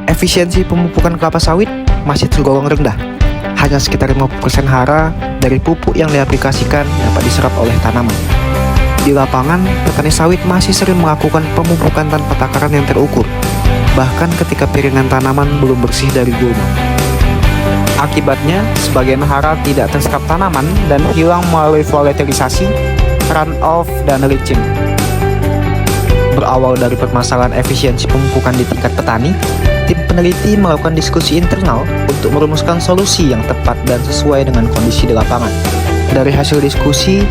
Efisiensi pemupukan kelapa sawit masih tergolong rendah. Hanya sekitar 50% hara dari pupuk yang diaplikasikan dapat diserap oleh tanaman. Di lapangan, petani sawit masih sering melakukan pemupukan tanpa takaran yang terukur, bahkan ketika piringan tanaman belum bersih dari gulma. Akibatnya, sebagian hara tidak terserap tanaman dan hilang melalui volatilisasi, runoff, dan leaching. Berawal dari permasalahan efisiensi pemupukan di tingkat petani, tim peneliti melakukan diskusi internal untuk merumuskan solusi yang tepat dan sesuai dengan kondisi di lapangan. Dari hasil diskusi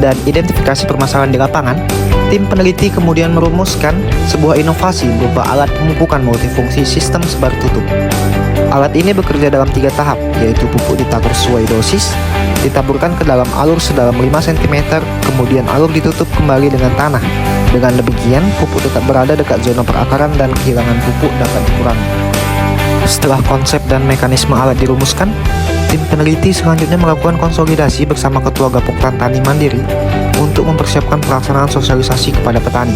dan identifikasi permasalahan di lapangan, tim peneliti kemudian merumuskan sebuah inovasi berupa alat pemupukan multifungsi sistem sebar tutup. Alat ini bekerja dalam 3 tahap, yaitu pupuk ditabur sesuai dosis, ditaburkan ke dalam alur sedalam 5 cm, kemudian alur ditutup kembali dengan tanah. Dengan demikian, pupuk tetap berada dekat zona perakaran dan kehilangan pupuk dapat dikurangi. Setelah konsep dan mekanisme alat dirumuskan, tim peneliti selanjutnya melakukan konsolidasi bersama Ketua Gapoktan Tani Mandiri untuk mempersiapkan pelaksanaan sosialisasi kepada petani.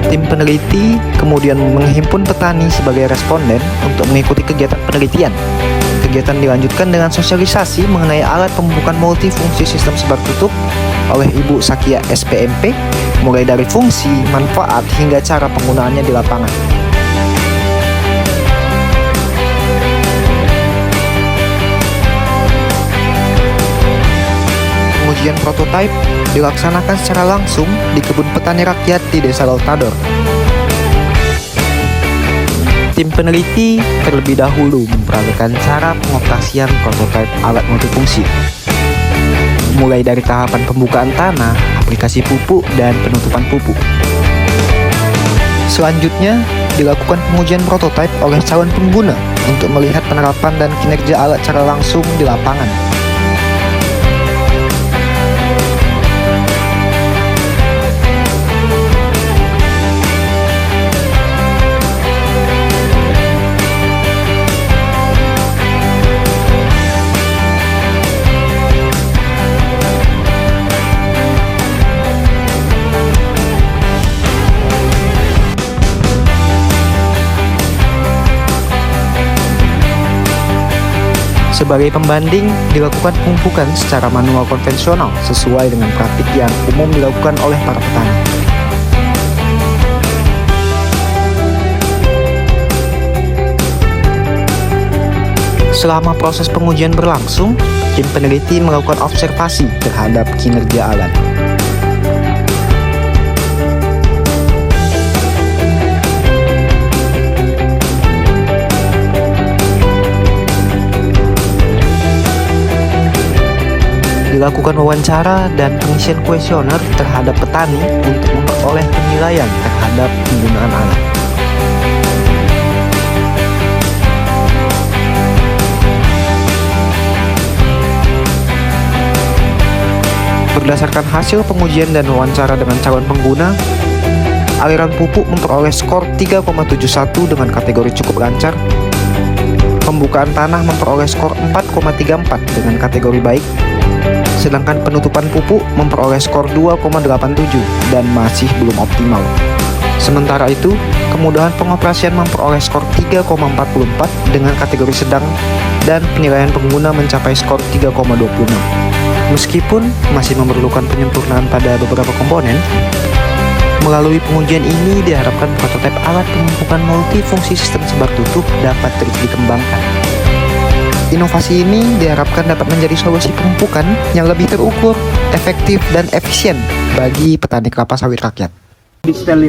Tim peneliti kemudian menghimpun petani sebagai responden untuk mengikuti kegiatan penelitian. Kegiatan dilanjutkan dengan sosialisasi mengenai alat pemupukan multifungsi sistem sebar tutup oleh Ibu Sakia SPMP, mulai dari fungsi, manfaat, hingga cara penggunaannya di lapangan. Pengujian prototipe dilaksanakan secara langsung di kebun petani rakyat di Desa Lautador. Tim peneliti terlebih dahulu memperagakan cara pengoperasian prototipe alat multifungsi, mulai dari tahapan pembukaan tanah, aplikasi pupuk, dan penutupan pupuk. Selanjutnya, dilakukan pengujian prototipe oleh calon pengguna untuk melihat penerapan dan kinerja alat secara langsung di lapangan. Sebagai pembanding, dilakukan pemupukan secara manual konvensional sesuai dengan praktik yang umum dilakukan oleh para petani. Selama proses pengujian berlangsung, tim peneliti melakukan observasi terhadap kinerja alat. Dilakukan wawancara dan pengisian kuesioner terhadap petani untuk memperoleh penilaian terhadap penggunaan alat. Berdasarkan hasil pengujian dan wawancara dengan calon pengguna, aliran pupuk memperoleh skor 3,71 dengan kategori cukup lancar. Pembukaan tanah memperoleh skor 4,34 dengan kategori baik, sedangkan penutupan pupuk memperoleh skor 2,87 dan masih belum optimal. Sementara itu, kemudahan pengoperasian memperoleh skor 3,44 dengan kategori sedang dan penilaian pengguna mencapai skor 3,26. Meskipun masih memerlukan penyempurnaan pada beberapa komponen, melalui pengujian ini diharapkan prototipe alat pemupukan multifungsi sistem sebar tutup dapat terus dikembangkan. Inovasi ini diharapkan dapat menjadi solusi pemupukan yang lebih terukur, efektif, dan efisien bagi petani kelapa sawit rakyat. Digital